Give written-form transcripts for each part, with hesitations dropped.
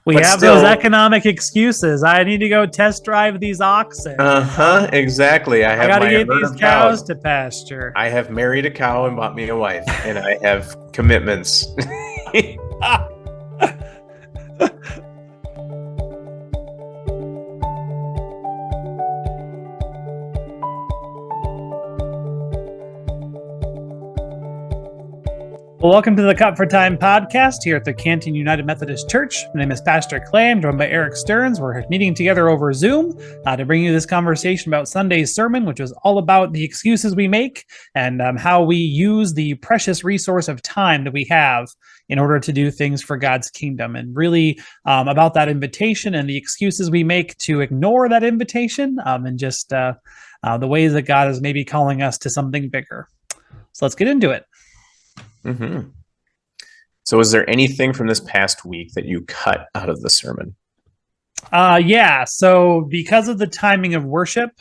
We But have those still, economic excuses. I need to go test drive these oxen. exactly. I I have got to my get herd these of cows cows. to pasture. I have married a cow and bought me a wife, and I have commitments. Well, welcome to the Cut for Time podcast here at the Canton United Methodist Church. My name is Pastor Clay. I'm joined by Eric Stearns. We're meeting together over Zoom to bring you this conversation about Sunday's sermon, which was all about the excuses we make and how we use the precious resource of time that we have in order to do things for God's kingdom, and really about that invitation and the excuses we make to ignore that invitation, and just the ways that God is maybe calling us to something bigger. So let's get into it. Mm-hmm. So, is there anything from this past week that you cut out of the sermon? Yeah. So because of the timing of worship,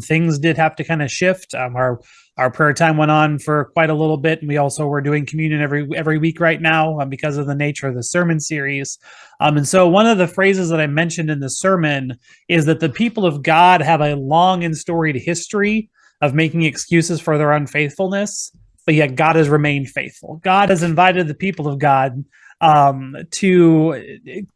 things did have to kind of shift. Our prayer time went on for quite a little bit, and we also were doing communion every week right now because of the nature of the sermon series. And so one of the phrases that I mentioned in the sermon is that the people of God have a long and storied history of making excuses for their unfaithfulness, but yet God has remained faithful. God has invited the people of God to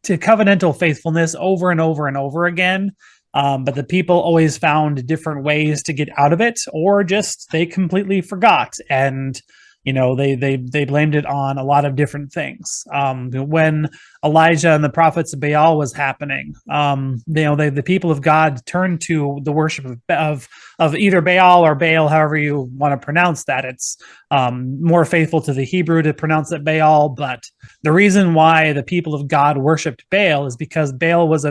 covenantal faithfulness over and over and over again. But the people always found different ways to get out of it, or just they completely forgot. And they blamed it on a lot of different things. When Elijah and the prophets of Baal was happening, the people of God turned to the worship of either Baal or Baal, however you want to pronounce that. It's more faithful to the Hebrew to pronounce it Baal, but the reason why the people of God worshipped Baal is because Baal was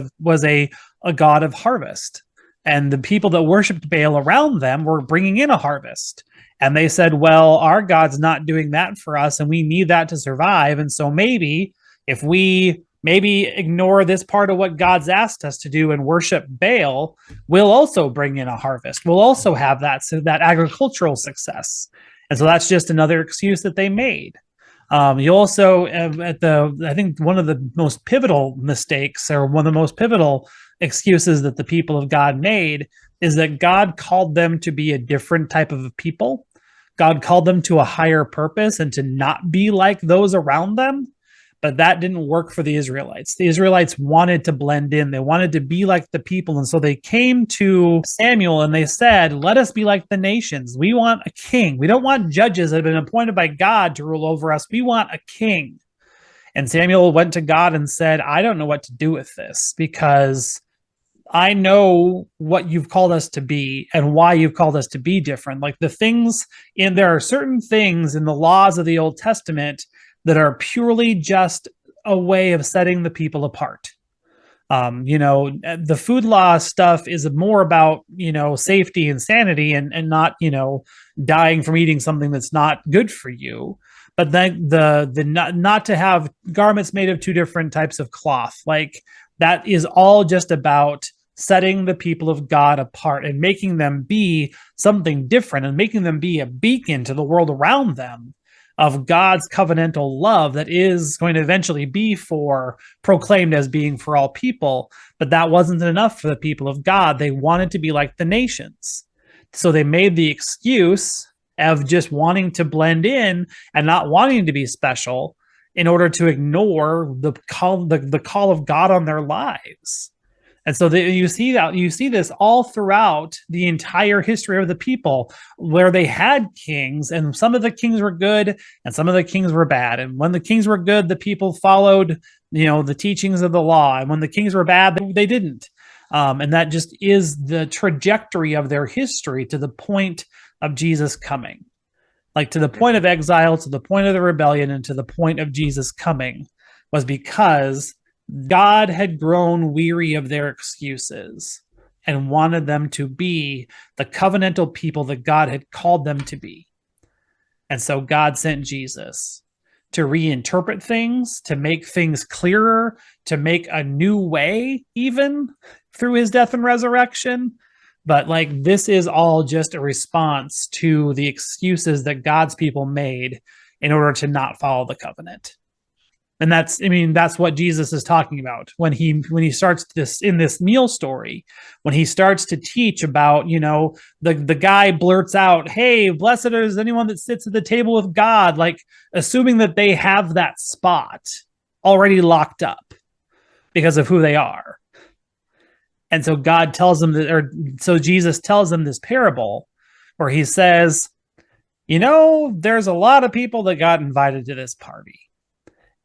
a god of harvest, and the people that worshipped Baal around them were bringing in a harvest. And they said, well, our God's not doing that for us, and we need that to survive. And so maybe if we ignore this part of what God's asked us to do and worship Baal, we'll also bring in a harvest. We'll also have that agricultural success. And so that's just another excuse that they made. You also, I think one of the most pivotal mistakes, or one of the most pivotal excuses that the people of God made, is that God called them to be a different type of a people. God called them to a higher purpose and to not be like those around them. But that didn't work for the Israelites. The Israelites wanted to blend in. They wanted to be like the people. And so they came to Samuel and they said, let us be like the nations. We want a king. We don't want judges that have been appointed by God to rule over us. We want a king. And Samuel went to God and said, I don't know what to do with this, because I know what you've called us to be and why you've called us to be different. Like there are certain things in the laws of the Old Testament that are purely just a way of setting the people apart. The food law stuff is more about, safety and sanity, and not, dying from eating something that's not good for you. But then the not to have garments made of two different types of cloth, like that is all just about setting the people of God apart and making them be something different, and making them be a beacon to the world around them of God's covenantal love that is going to eventually be proclaimed as being for all people. But that wasn't enough for the people of God. They wanted to be like the nations. So they made the excuse of just wanting to blend in and not wanting to be special in order to ignore the call of God on their lives. And so you see this all throughout the entire history of the people, where they had kings, and some of the kings were good and some of the kings were bad. And when the kings were good, the people followed, the teachings of the law. And when the kings were bad, they didn't. And that just is the trajectory of their history to the point of Jesus coming. Like to the point of exile, to the point of the rebellion, and to the point of Jesus coming, was because God had grown weary of their excuses and wanted them to be the covenantal people that God had called them to be. And so God sent Jesus to reinterpret things, to make things clearer, to make a new way, even through his death and resurrection. But this is all just a response to the excuses that God's people made in order to not follow the covenant. And that's what Jesus is talking about when he starts this in this meal story, when he starts to teach about, the guy blurts out, "Hey, blessed is anyone that sits at the table with God," like assuming that they have that spot already locked up because of who they are. And so God tells them so Jesus tells them this parable where he says, there's a lot of people that got invited to this party.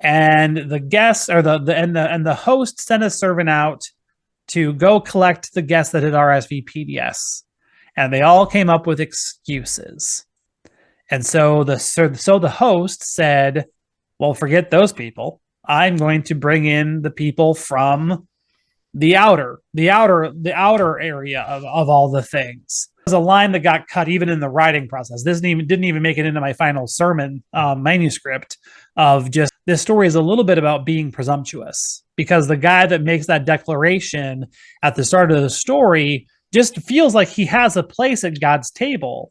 And the guests or the host sent a servant out to go collect the guests that had RSVP'd yes. And they all came up with excuses. And so the host said, "Well, forget those people. I'm going to bring in the people from the outer area of all the things." There's a line that got cut even in the writing process. This didn't even make it into my final sermon manuscript of just this story is a little bit about being presumptuous, because the guy that makes that declaration at the start of the story just feels like he has a place at God's table.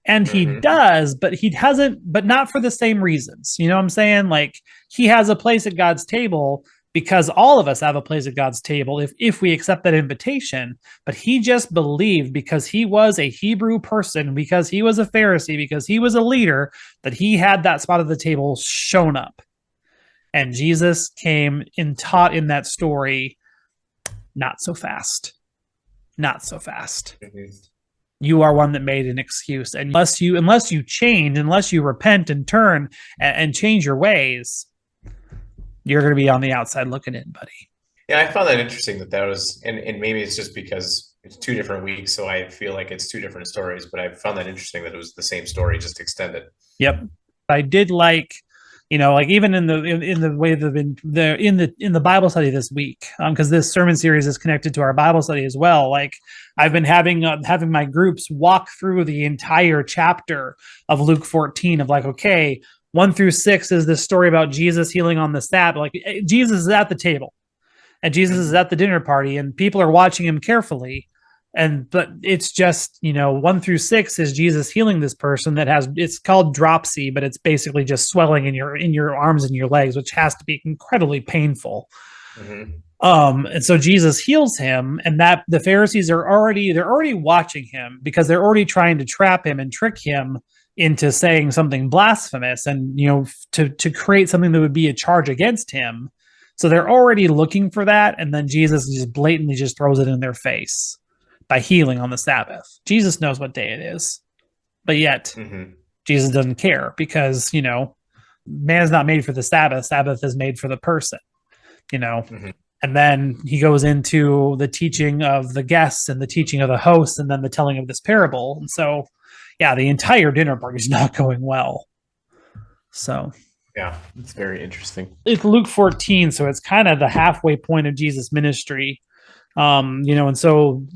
And he does, but he hasn't, but not for the same reasons. You know what I'm saying? Like, he has a place at God's table because all of us have a place at God's table if we accept that invitation. But he just believed, because he was a Hebrew person, because he was a Pharisee, because he was a leader, that he had that spot at the table shown up. And Jesus came and taught in that story, not so fast. Not so fast. You are one that made an excuse. And unless you change, unless you repent and turn and change your ways, you're going to be on the outside looking in, buddy. Yeah, I found that interesting that was, and maybe it's just because it's 2 different weeks, so I feel like it's 2 different stories, but I found that interesting that it was the same story, just extended. Yep. I did like, like even in the way in the Bible study this week, because this sermon series is connected to our Bible study as well. Like, I've been having my groups walk through the entire chapter of Luke 14 of like, okay, 1 through 6 is this story about Jesus healing on the Sabbath. Like, Jesus is at the table, and Jesus is at the dinner party, and people are watching him carefully. But it's just, 1 through 6 is Jesus healing this person it's called dropsy, but it's basically just swelling in your arms and your legs, which has to be incredibly painful. And so Jesus heals him, and that the Pharisees they're already watching him, because they're already trying to trap him and trick him into saying something blasphemous, and to create something that would be a charge against him. So they're already looking for that, and then Jesus just blatantly just throws it in their face by healing on the Sabbath. Jesus knows what day it is, but yet Jesus doesn't care, because man is not made for the Sabbath. Sabbath is made for the person. And then he goes into the teaching of the guests and the teaching of the hosts, and then the telling of this parable. And so, yeah, the entire dinner party is not going well. So, yeah, it's very interesting. It's Luke 14, so it's kind of the halfway point of Jesus' ministry. And so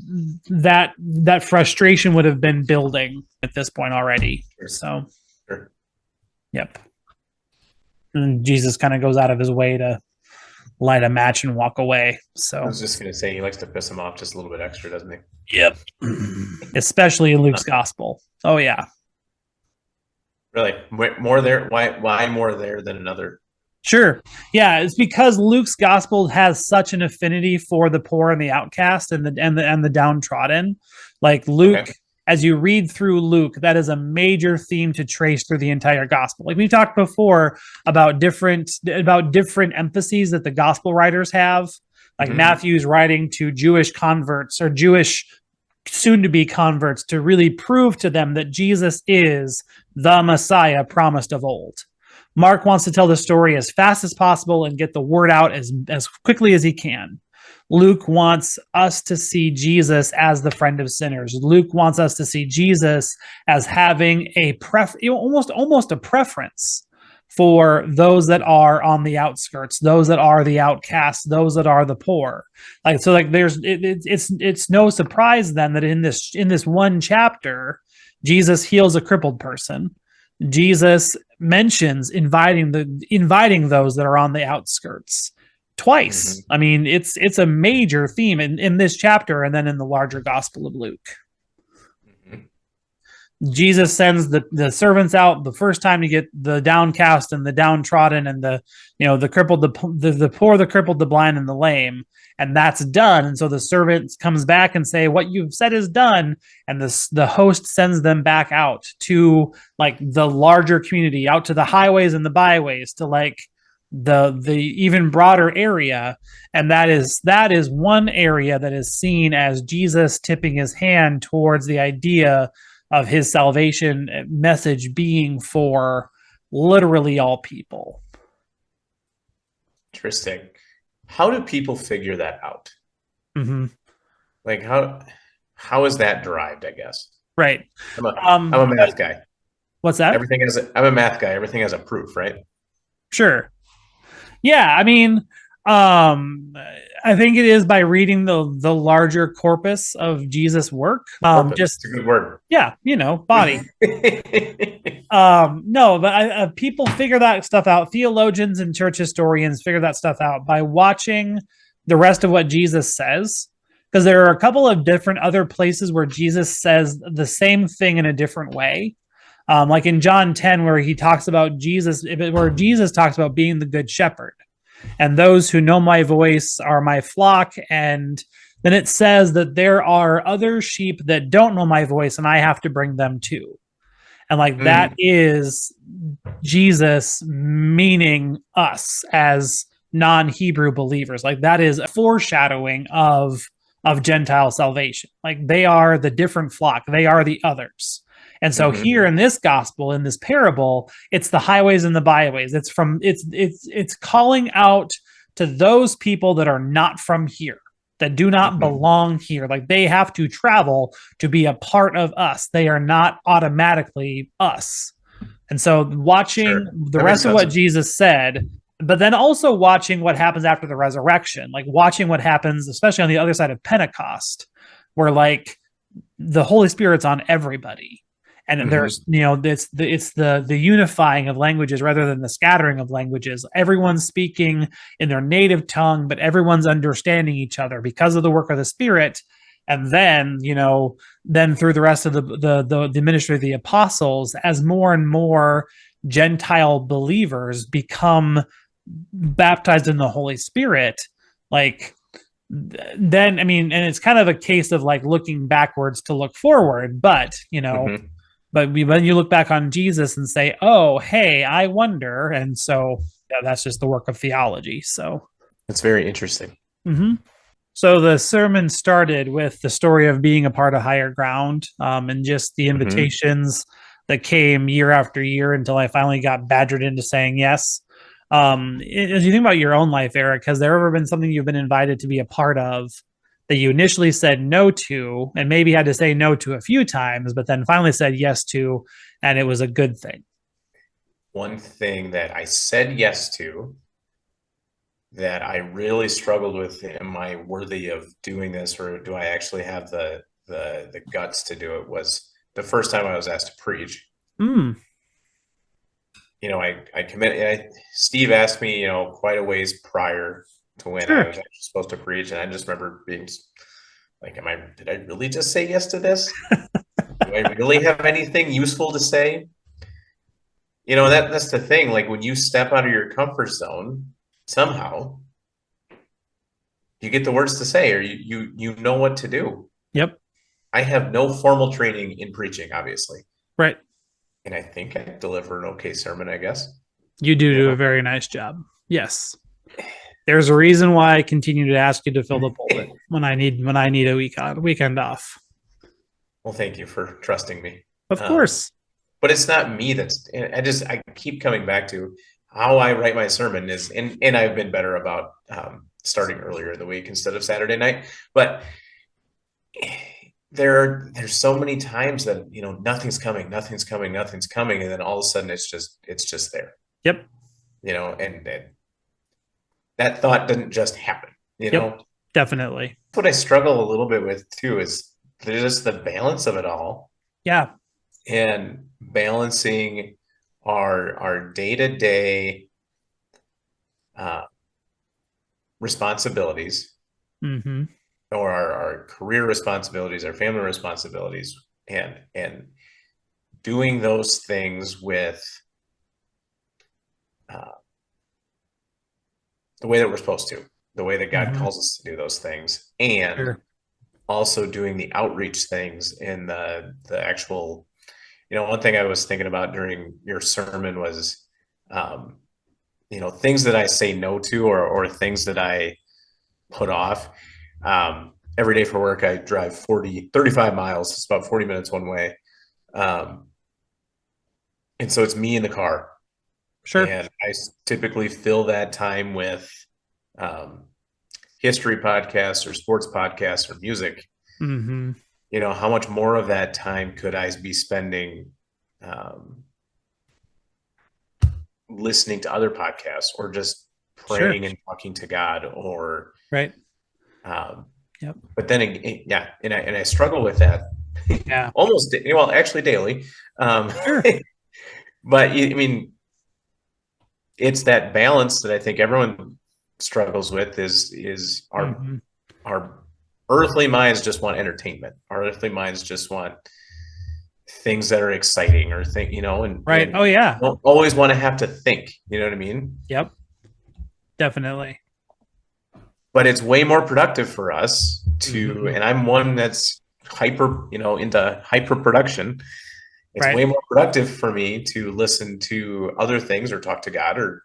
that frustration would have been building at this point already. Sure. So, sure. Yep. And Jesus kind of goes out of his way to light a match and walk away. So I was just going to say, he likes to piss him off just a little bit extra, doesn't he? Yep. Especially in Luke's gospel. Oh yeah. Really? More there? Why more there than another? Sure. Yeah, it's because Luke's gospel has such an affinity for the poor and the outcast and the downtrodden. Like Luke, okay. As you read through Luke, that is a major theme to trace through the entire gospel. Like we talked before about different emphases that the gospel writers have. Like Matthew's writing to Jewish converts or Jewish soon-to-be converts to really prove to them that Jesus is the Messiah promised of old. Mark wants to tell the story as fast as possible and get the word out as quickly as he can. Luke wants us to see Jesus as the friend of sinners. Luke wants us to see Jesus as having almost a preference for those that are on the outskirts, those that are the outcasts, those that are the poor. It's no surprise then that in this one chapter, Jesus heals a crippled person. Jesus mentions inviting those that are on the outskirts twice. I mean, it's a major theme in this chapter and then in the larger Gospel of Luke. Jesus sends the servants out the first time to get the downcast and the downtrodden and the crippled, the poor, the crippled, the blind, and the lame, and that's done. And so the servant comes back and say, "What you've said is done." And the host sends them back out to like the larger community, out to the highways and the byways, to like the even broader area. And that is one area that is seen as Jesus tipping his hand towards the idea of his salvation message being for literally all people. Interesting. How do people figure that out? Mm-hmm. Like how is that derived, I guess? Right. I'm a math guy. What's that? I'm a math guy. Everything has a proof, right? Sure. Yeah, I mean, I think it is by reading the larger corpus of Jesus' work. Corpus. Just It's a good word. yeah, body. No, but people figure that stuff out. Theologians and church historians figure that stuff out by watching the rest of what Jesus says. Because there are a couple of different other places where Jesus says the same thing in a different way. Like in John 10, where he talks about where Jesus talks about being the good shepherd. And those who know my voice are my flock. And then it says that there are other sheep that don't know my voice, and I have to bring them too. And like that is Jesus meaning us as non-Hebrew believers. Like that is a foreshadowing of Gentile salvation. Like they are the different flock, they are the others. And so here in this gospel, in this parable, it's the highways and the byways. It's calling out to those people that are not from here, that do not belong here. Like they have to travel to be a part of us. They are not automatically us. And so watching the rest of what Jesus said, but then also watching what happens after the resurrection, like watching what happens, especially on the other side of Pentecost, where like the Holy Spirit's on everybody. And there's, it's the unifying of languages rather than the scattering of languages. Everyone's speaking in their native tongue, but everyone's understanding each other because of the work of the Spirit. And then, then through the rest of the ministry of the apostles, as more and more Gentile believers become baptized in the Holy Spirit, like then, I mean, and it's kind of a case of like looking backwards to look forward, but but when you look back on Jesus and say, oh, hey, I wonder. And so that's just the work of theology. So it's very interesting. So the sermon started with the story of being a part of Higher Ground, and just the invitations that came year after year until I finally got badgered into saying yes. As you think about your own life, Eric, has there ever been something you've been invited to be a part of that you initially said no to, and maybe had to say no to a few times, but then finally said yes to, and it was a good thing? One thing that I said yes to that I really struggled with, am I worthy of doing this, or do I actually have the guts to do it, was the first time I was asked to preach. I committed. Steve asked me, quite a ways prior to when I was actually supposed to preach, and I just remember being like, did I really just say yes to this? Do I really have anything useful to say? That's the thing. Like when you step out of your comfort zone, somehow you get the words to say, or you know what to do. Yep. I have no formal training in preaching, obviously. Right. And I think I deliver an okay sermon, I guess. You do a very nice job. Yes. There's a reason why I continue to ask you to fill the pulpit when I need a weekend off. Well, thank you for trusting me. Of course. But it's not me I keep coming back to how I write my sermon is, and I've been better about starting earlier in the week instead of Saturday night. But there's so many times that nothing's coming, and then all of a sudden it's just there. Yep. And that thought didn't just happen. Yep, definitely. What I struggle a little bit with too is just the balance of it all. Yeah. And balancing our day-to-day responsibilities, or our career responsibilities, our family responsibilities, and doing those things with the way that we're supposed to, the way that God calls us to do those things, and Sure. also doing the outreach things in the actual, one thing I was thinking about during your sermon was, things that I say no to, or things that I put off. Every day for work, I drive 35 miles. It's about 40 minutes one way. And so it's me in the car. Sure. And I typically fill that time with history podcasts or sports podcasts or music. Mm-hmm. How much more of that time could I be spending listening to other podcasts, or just praying and talking to God, or right. Yep. But then, and I struggle with that. Yeah. Almost, actually daily. Sure. But I mean, it's that balance that I think everyone struggles with. Is our earthly minds just want entertainment. Our earthly minds just want things that are exciting, or and right. And oh yeah. Don't always want to have to think. You know what I mean? Yep. Definitely. But it's way more productive for us to, and I'm one that's into hyper production. It's way more productive for me to listen to other things, or talk to God, or,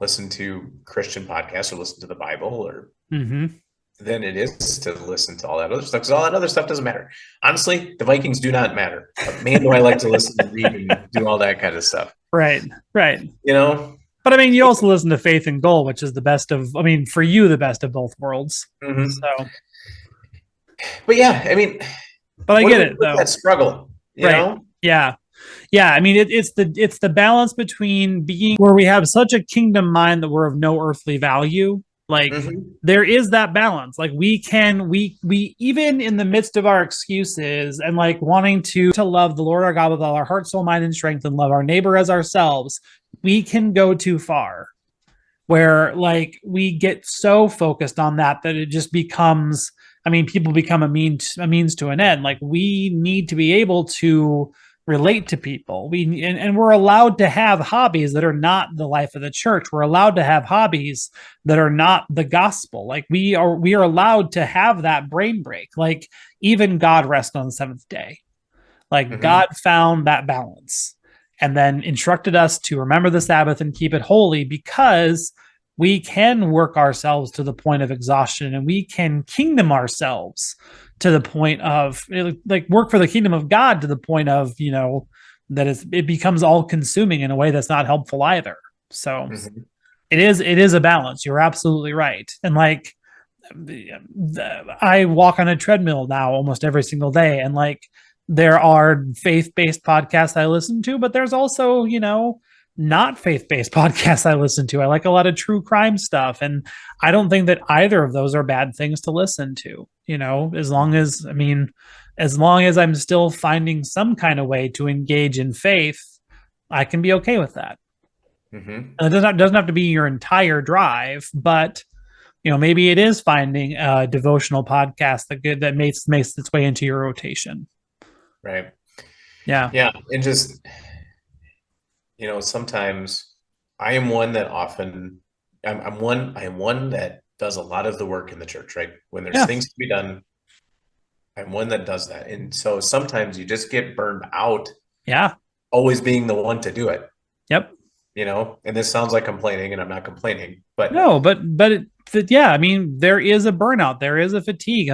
listen to Christian podcasts, or listen to the Bible, or than it is to listen to all that other stuff, because all that other stuff doesn't matter. Honestly, the Vikings do not matter. But man, do I like to listen and read and do all that kind of stuff. Right. But I mean, you also listen to Faith and Goal, which is for you, the best of both worlds. Mm-hmm. So, but yeah, I mean, but I get it though. That struggle, you know? Yeah. I mean, it's the balance between being where we have such a kingdom mind that we're of no earthly value. Like there is that balance. Like we even in the midst of our excuses and like wanting to love the Lord our God with all our heart, soul, mind, and strength, and love our neighbor as ourselves, we can go too far where like we get so focused on that it just becomes, people become a means to an end. Like we need to be able to relate to people. And we're allowed to have hobbies that are not the life of the church. We're allowed to have hobbies that are not the gospel. Like we are allowed to have that brain break. Like even God rested on the seventh day. Like God found that balance and then instructed us to remember the Sabbath and keep it holy, because we can work ourselves to the point of exhaustion, and we can kingdom ourselves to the point of like work for the kingdom of God to the point of, that it becomes all consuming in a way that's not helpful either. So it is a balance. You're absolutely right. And like I walk on a treadmill now almost every single day, and like there are faith-based podcasts I listen to, but there's also, not faith-based podcasts I listen to. I like a lot of true crime stuff, and I don't think that either of those are bad things to listen to, as long as I'm still finding some kind of way to engage in faith, I can be okay with that. And it doesn't have to be your entire drive, but maybe it is finding a devotional podcast that makes its way into your rotation. Right. Yeah. And just, sometimes I am one that I'm one that does a lot of the work in the church, right? When there's things to be done, I'm one that does that. And so sometimes you just get burned out. Yeah. Always being the one to do it. Yep. And this sounds like complaining, and I'm not complaining, but no, but there is a burnout. There is a fatigue.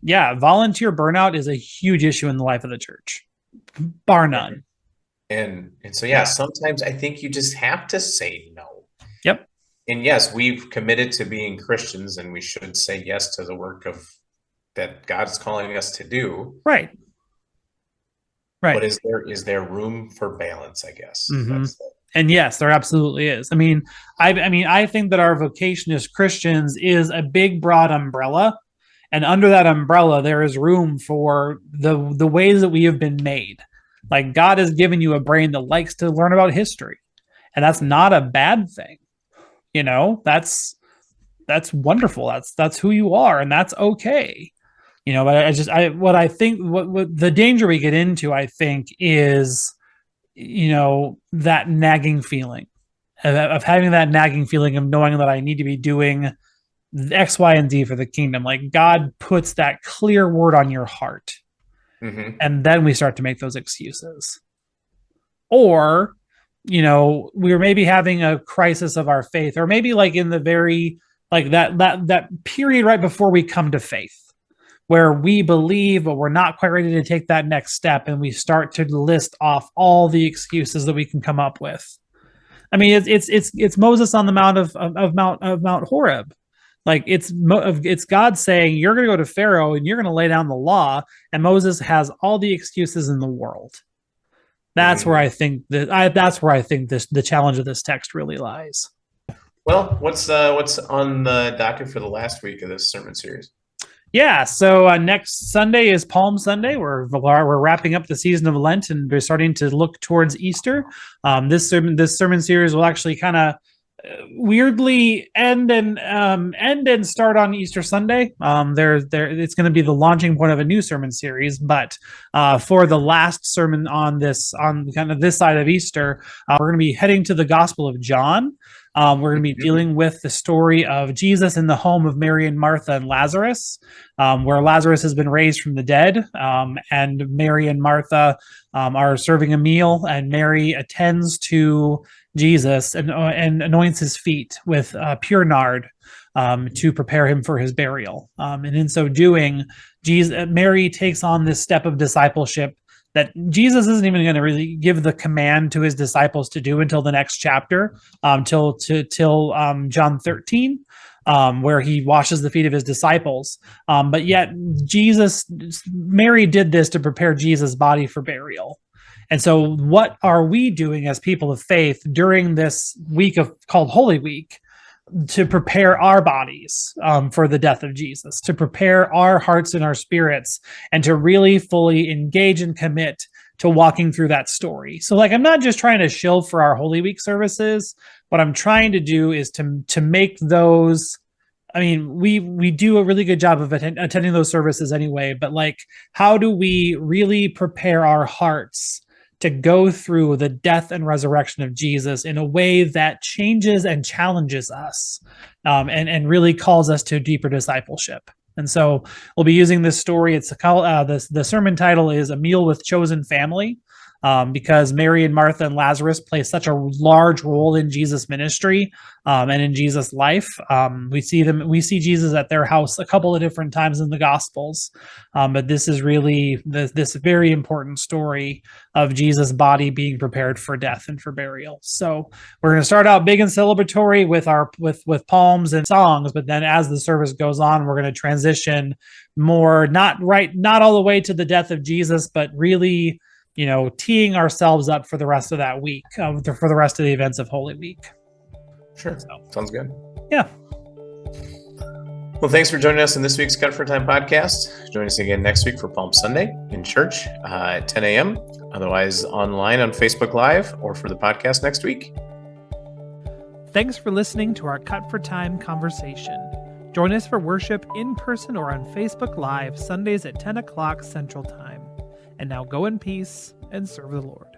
Volunteer burnout is a huge issue in the life of the church, bar none. And so, sometimes I think you just have to say no. Yep. And yes, we've committed to being Christians, and we should say yes to the work that God's calling us to do. Right. But is there room for balance, I guess? And yes, there absolutely is. I think that our vocation as Christians is a big, broad umbrella. And under that umbrella, there is room for the ways that we have been made. Like God has given you a brain that likes to learn about history. And that's not a bad thing. That's wonderful. That's who you are. And that's okay. But what I think, what the danger we get into, I think, is, that nagging feeling of having that nagging feeling of knowing that I need to be doing X, Y, and Z for the kingdom. Like God puts that clear word on your heart. Mm-hmm. And then we start to make those excuses. Or, we're maybe having a crisis of our faith, or maybe like in the very, like that period right before we come to faith, where we believe, but we're not quite ready to take that next step. And we start to list off all the excuses that we can come up with. I mean, it's Moses on the Mount of Mount Horeb. Like it's God saying, you're going to go to Pharaoh and you're going to lay down the law. And Moses has all the excuses in the world. That's where I think the challenge of this text really lies. Well, what's on the docket for the last week of this sermon series? Yeah, so next Sunday is Palm Sunday. We're wrapping up the season of Lent, and we're starting to look towards Easter. This sermon series will actually kind of weirdly end and start on Easter Sunday. It's going to be the launching point of a new sermon series. But for the last sermon on kind of this side of Easter, we're going to be heading to the Gospel of John. We're going to be dealing with the story of Jesus in the home of Mary and Martha and Lazarus, where Lazarus has been raised from the dead, and Mary and Martha are serving a meal, and Mary attends to Jesus and anoints his feet with pure nard to prepare him for his burial. And in so doing, Mary takes on this step of discipleship that Jesus isn't even going to really give the command to his disciples to do until the next chapter, till John 13, where he washes the feet of his disciples. But yet Mary did this to prepare Jesus' body for burial. And so what are we doing as people of faith during this week called Holy Week to prepare our bodies for the death of Jesus, to prepare our hearts and our spirits, and to really fully engage and commit to walking through that story? So like, I'm not just trying to shill for our Holy Week services. What I'm trying to do is to make those, I mean, we do a really good job of attending those services anyway, but like, how do we really prepare our hearts to go through the death and resurrection of Jesus in a way that changes and challenges us, and really calls us to deeper discipleship? And so we'll be using this story. The sermon title is A Meal with Chosen Family, because Mary and Martha and Lazarus play such a large role in Jesus' ministry and in Jesus' life. We see Jesus at their house a couple of different times in the Gospels, but this is really this very important story of Jesus' body being prepared for death and for burial. So we're going to start out big and celebratory with palms and songs, but then as the service goes on, we're going to transition more, not all the way to the death of Jesus, but really, teeing ourselves up for the rest of that week, for the rest of the events of Holy Week. Sure. Sounds good. Yeah. Well, thanks for joining us in this week's Cut for Time podcast. Join us again next week for Palm Sunday in church at 10 a.m. Otherwise, online on Facebook Live, or for the podcast next week. Thanks for listening to our Cut for Time conversation. Join us for worship in person or on Facebook Live Sundays at 10 o'clock Central Time. And now go in peace and serve the Lord.